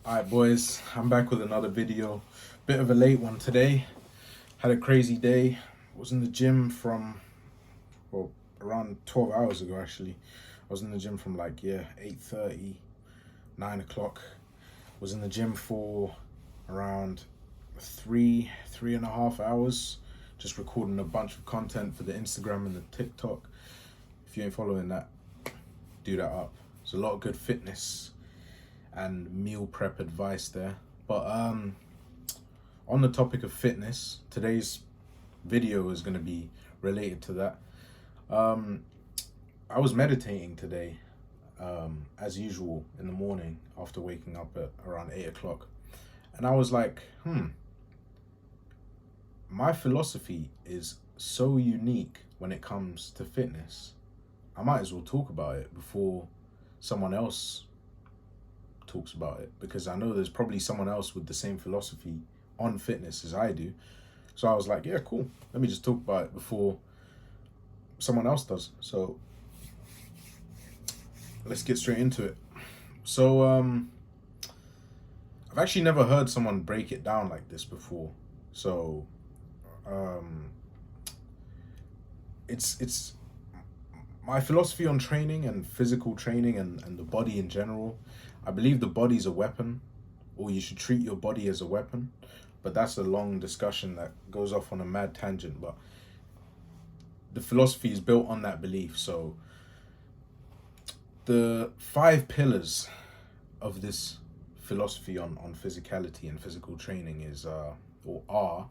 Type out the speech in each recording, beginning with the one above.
Alright boys, I'm back with another video. Bit of a late one today. Had a crazy day. Was in the gym from, well, around 12 hours ago actually. I was in the gym from 8:30, 9 o'clock. Was in the gym for around three and a half hours. Just recording a bunch of content for the Instagram and the TikTok. If you ain't following that, do that up. There's a lot of good fitness and meal prep advice there. But on the topic of fitness, today's video is going to be related to that. I was meditating today, as usual, in the morning after waking up at around 8 o'clock. And I was like, my philosophy is so unique when it comes to fitness. I might as well talk about it before someone else talks about it, because I know there's probably someone else with the same philosophy on fitness as I do. So I was like, yeah, cool. Let me just talk about it before someone else does. So let's get straight into it. So I've actually never heard someone break it down like this before. So it's my philosophy on training and physical training and the body in general. I believe the body's a weapon, or you should treat your body as a weapon. But that's a long discussion that goes off on a mad tangent. But the philosophy is built on that belief. So the 5 pillars of this philosophy on physicality and physical training are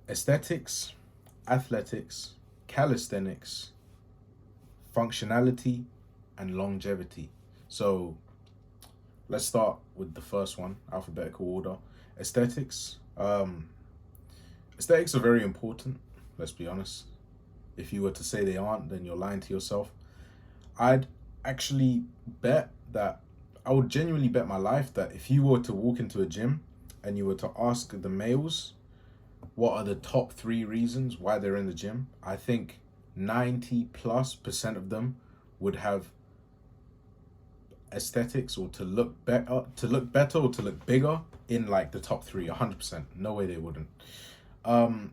aesthetics, athletics, calisthenics, functionality, and longevity. So let's start with the first one, alphabetical order. Aesthetics. Aesthetics are very important, let's be honest. If you were to say they aren't, then you're lying to yourself. I'd actually bet that, I would genuinely bet my life that if you were to walk into a gym and you were to ask the males what are the top 3 reasons why they're in the gym, I think 90+% of them would have aesthetics, or to look better or to look bigger in like the top 3. 100%. No way they wouldn't. And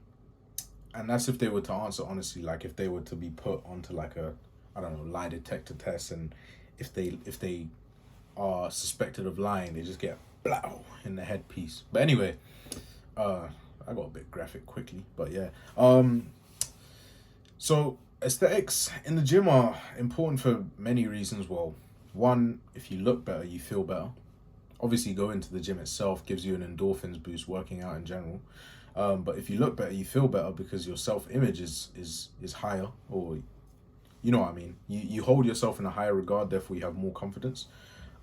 that's if they were to answer honestly, like if they were to be put onto like a, I don't know, lie detector test, and if they are suspected of lying, they just get blow in the headpiece. But anyway, I got a bit graphic quickly, but yeah. So aesthetics in the gym are important for many reasons. Well, one, if you look better, you feel better. Obviously, going to the gym itself gives you an endorphins boost, working out in general. But if you look better, you feel better because your self-image is higher, or you know what I mean. You hold yourself in a higher regard, therefore you have more confidence.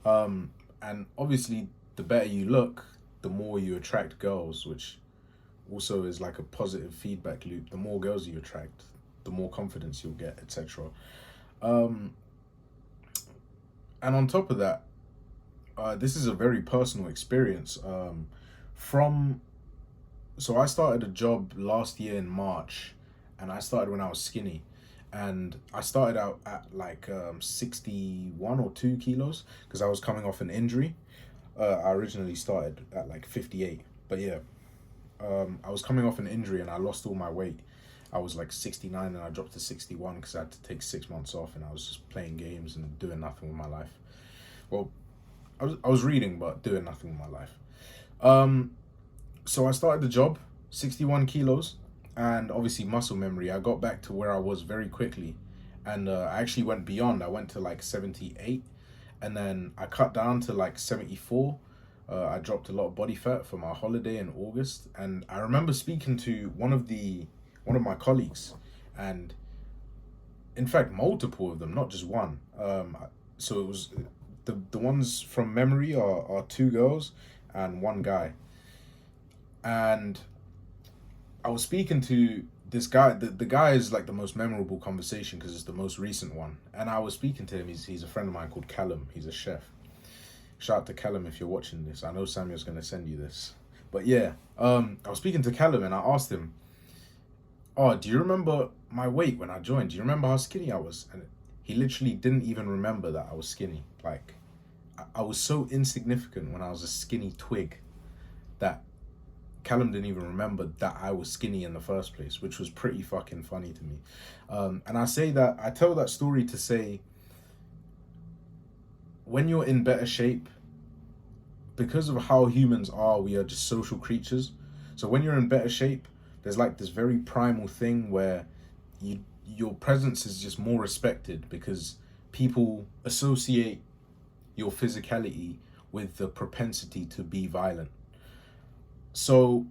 And obviously, the better you look, the more you attract girls, which also is like a positive feedback loop. The more girls you attract, the more confidence you'll get, etc. And on top of that, this is a very personal experience. So I started a job last year in March, and I started when I was skinny, and I started out at 61 or 2 kilos because I was coming off an injury. I originally started at 58, but yeah, I was coming off an injury and I lost all my weight. I was 69 and I dropped to 61 because I had to take 6 months off, and I was just playing games and doing nothing with my life. Well, I was reading but doing nothing with my life. So I started the job, 61 kilos, and obviously muscle memory. I got back to where I was very quickly, and I actually went beyond. I went to 78, and then I cut down to 74. I dropped a lot of body fat for my holiday in August, and I remember speaking to one of my colleagues, and in fact multiple of them, not just one. So it was the ones from memory are 2 girls and 1 guy. And I was speaking to this guy. The guy is the most memorable conversation because it's the most recent one. And I was speaking to him. He's a friend of mine called Callum. He's a chef. Shout out to Callum if you're watching this. I know Samuel's going to send you this. But yeah, I was speaking to Callum and I asked him, oh, do you remember my weight when I joined? Do you remember how skinny I was? And he literally didn't even remember that I was skinny. I was so insignificant when I was a skinny twig that Callum didn't even remember that I was skinny in the first place, which was pretty fucking funny to me. And I tell that story to say, when you're in better shape, because of how humans are, we are just social creatures. So when you're in better shape, there's like this very primal thing where your presence is just more respected because people associate your physicality with the propensity to be violent. So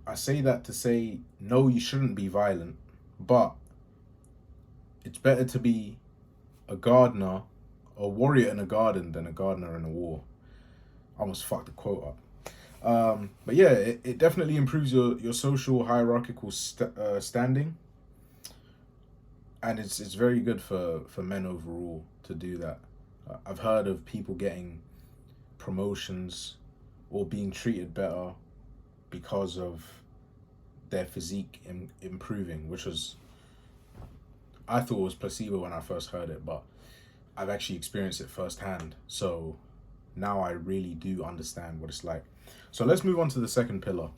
I say that to say, no, you shouldn't be violent, but it's better to be a gardener, a warrior in a garden than a gardener in a war. I almost fucked the quote up. But yeah, it definitely improves your social hierarchical standing, and it's very good for men overall to do that. I've heard of people getting promotions or being treated better because of their physique improving, which was, I thought was placebo when I first heard it, but I've actually experienced it firsthand. So now I really do understand what it's like. So let's move on to the second pillar.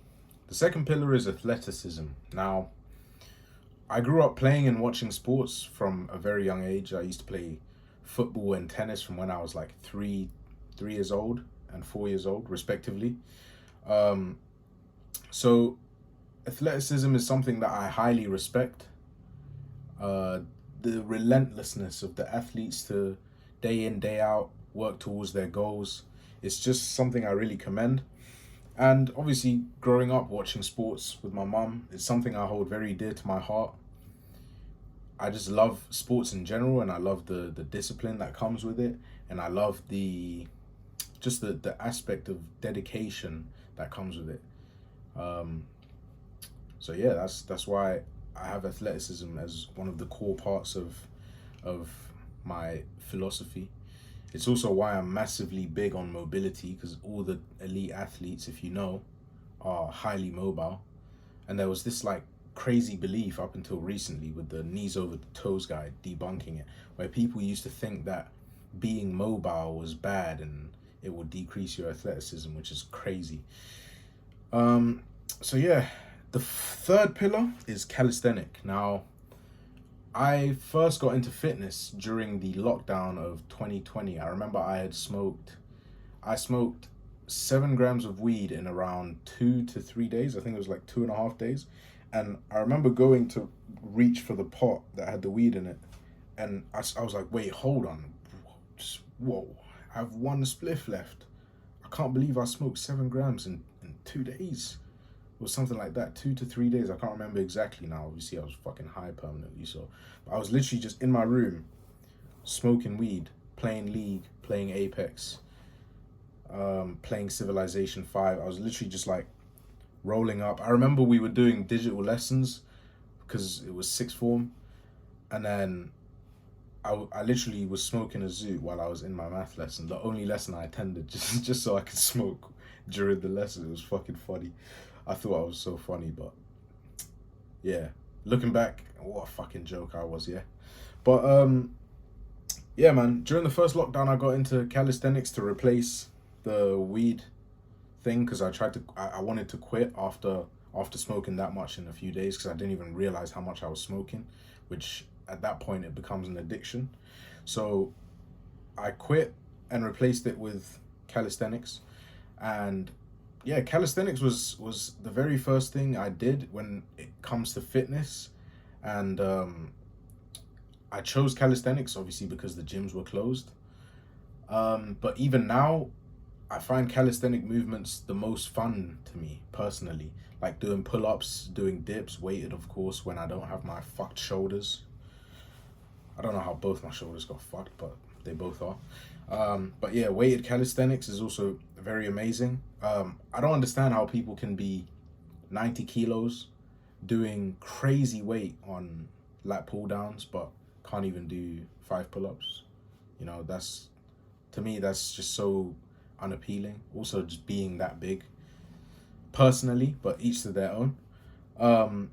The second pillar is athleticism. Now, I grew up playing and watching sports from a very young age. I used to play football and tennis from when I was like 3 years old and 4 years old, respectively. So athleticism is something that I highly respect. The relentlessness of the athletes to day in, day out work towards their goals. It's just something I really commend. And obviously, growing up watching sports with my mum, it's something I hold very dear to my heart. I just love sports in general, and I love the discipline that comes with it, and I love the aspect of dedication that comes with it. So yeah, that's why I have athleticism as one of the core parts of my philosophy. It's also why I'm massively big on mobility, because all the elite athletes, if you know, are highly mobile. And there was this like crazy belief up until recently with the knees over the toes guy debunking it, where people used to think that being mobile was bad and it would decrease your athleticism, which is crazy. So yeah, the third pillar is calisthenic. Now, I first got into fitness during the lockdown of 2020. I remember I smoked 7 grams of weed in around 2 to 3 days. I think it was like 2.5 days. And I remember going to reach for the pot that had the weed in it. And I was like, wait, hold on. Whoa, I have one spliff left. I can't believe I smoked 7 grams in 2 days. Or something like that, 2 to 3 days. I can't remember exactly now. Obviously, I was fucking high permanently. So but I was literally just in my room, smoking weed, playing League, playing Apex, playing Civilization 5. I was literally just like rolling up. I remember we were doing digital lessons because it was sixth form, and then I literally was smoking a zoot while I was in my math lesson. The only lesson I attended, just so I could smoke during the lesson. It was fucking funny. I thought I was so funny, but yeah, looking back, what a fucking joke I was, yeah. But yeah, man, during the first lockdown, I got into calisthenics to replace the weed thing because I wanted to quit after smoking that much in a few days because I didn't even realize how much I was smoking, which at that point it becomes an addiction. So I quit and replaced it with calisthenics, and yeah, calisthenics was the very first thing I did when it comes to fitness, and I chose calisthenics obviously because the gyms were closed. But even now, I find calisthenic movements the most fun to me personally. Like doing pull-ups, doing dips, weighted of course when I don't have my fucked shoulders. I don't know how both my shoulders got fucked, but they both are. But yeah, weighted calisthenics is also very amazing. I don't understand how people can be 90 kilos doing crazy weight on lat pull downs, but can't even do 5 pull-ups. You know, to me, that's just so unappealing. Also, just being that big, personally, but each to their own. On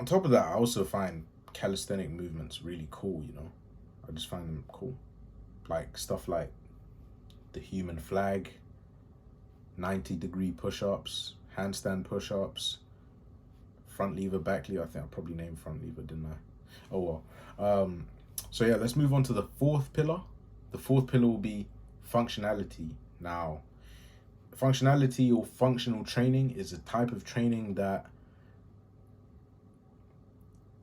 top of that, I also find calisthenic movements really cool, you know. I just find them cool. Like stuff like the human flag, 90-degree push-ups, handstand push-ups, front lever, back lever. I think I probably named front lever, didn't I? Oh well. So yeah, let's move on to the fourth pillar. The fourth pillar will be functionality. Now, functionality or functional training is a type of training that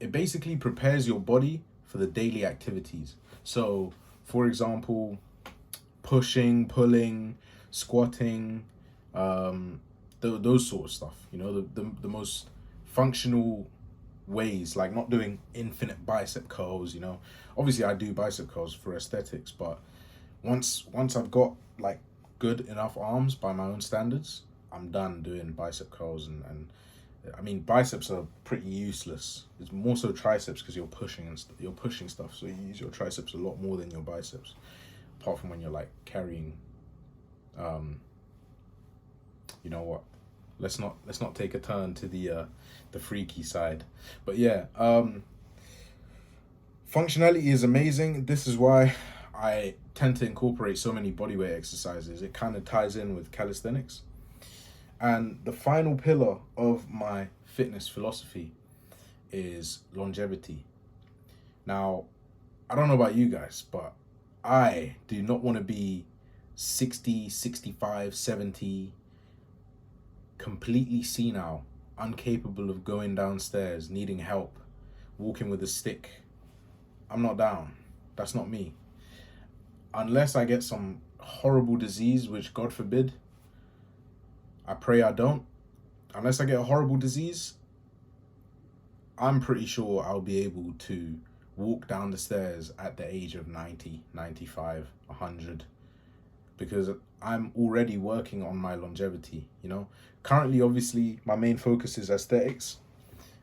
it basically prepares your body for the daily activities. So, for example, pushing, pulling, squatting, those sort of stuff. You know, the most functional ways, like not doing infinite bicep curls. You know, obviously I do bicep curls for aesthetics, but once I've got like good enough arms by my own standards, I'm done doing bicep curls and I mean biceps are pretty useless. It's more so triceps because you're pushing and you're pushing stuff, so you use your triceps a lot more than your biceps. Apart from when you're like carrying, you know what? Let's not take a turn to the freaky side, but yeah, functionality is amazing. This is why I tend to incorporate so many bodyweight exercises. It kind of ties in with calisthenics. And the final pillar of my fitness philosophy is longevity. Now, I don't know about you guys, but I do not want to be 60, 65, 70, completely senile, incapable of going downstairs, needing help, walking with a stick. I'm not down. That's not me. Unless I get some horrible disease, which God forbid, I pray I don't. Unless I get a horrible disease, I'm pretty sure I'll be able to walk down the stairs at the age of 90, 95, 100, because I'm already working on my longevity, you know. Currently, obviously, my main focus is aesthetics.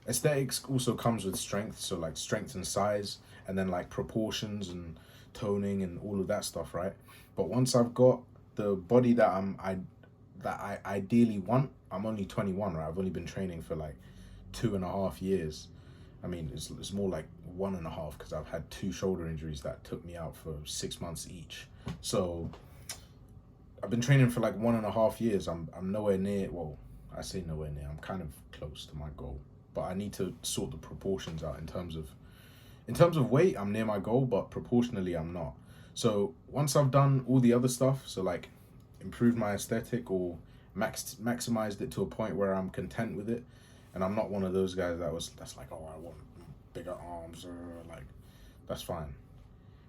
Aesthetics also comes with strength, so like strength and size, and then like proportions and toning and all of that stuff, right? But once I've got the body that I ideally want, I'm only 21, right? I've only been training for like 2.5 years. I mean, it's more like 1.5 because I've had 2 shoulder injuries that took me out for 6 months each. So I've been training for like 1.5 years. I'm nowhere near. Well, I say nowhere near. I'm kind of close to my goal, but I need to sort the proportions out in terms of weight. I'm near my goal, but proportionally, I'm not. So once I've done all the other stuff, so like improved my aesthetic or maximized it to a point where I'm content with it, and I'm not one of those guys that's like, oh, I want bigger arms, or like, that's fine.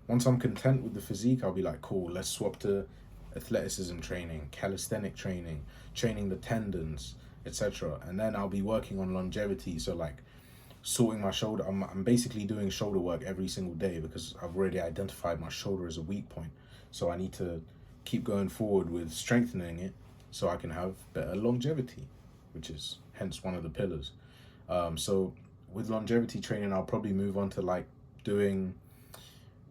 Once I'm content with the physique, I'll be like, cool, let's swap to athleticism training, calisthenic training, training the tendons, etc. And then I'll be working on longevity, so like sorting my shoulder. I'm basically doing shoulder work every single day because I've already identified my shoulder as a weak point, so I need to keep going forward with strengthening it so I can have better longevity, which is hence one of the pillars. So with longevity training, I'll probably move on to like doing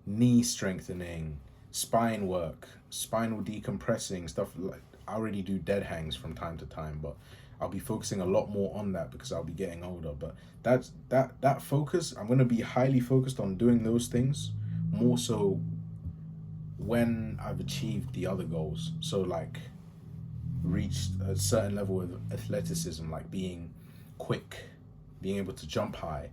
knee strengthening, spine work, spinal decompressing stuff. Like I already do dead hangs from time to time, but I'll be focusing a lot more on that because I'll be getting older. But that focus, I'm going to be highly focused on doing those things more so when I've achieved the other goals. So like reached a certain level of athleticism, like being quick, being able to jump high,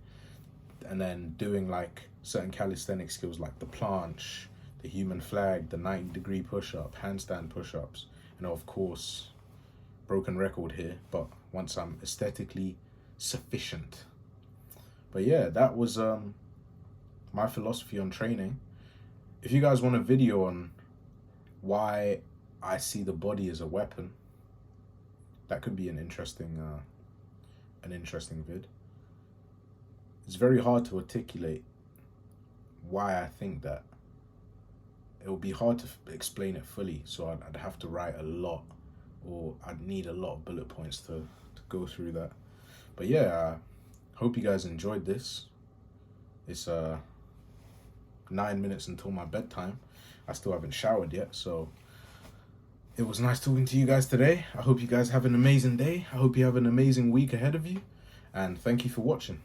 and then doing like certain calisthenic skills like the planche, the human flag, the 90-degree push-up, handstand push-ups, and of course, broken record here, but once I'm aesthetically sufficient. But yeah, that was my philosophy on training. If you guys want a video on why I see the body as a weapon, that could be an interesting vid. It's very hard to articulate why I think that. It would be hard to explain it fully, so I'd have to write a lot, or I'd need a lot of bullet points to go through that. But yeah, hope you guys enjoyed this. It's 9 minutes until my bedtime. I still haven't showered yet, so it was nice talking to you guys today. I hope you guys have an amazing day. I hope you have an amazing week ahead of you, and thank you for watching.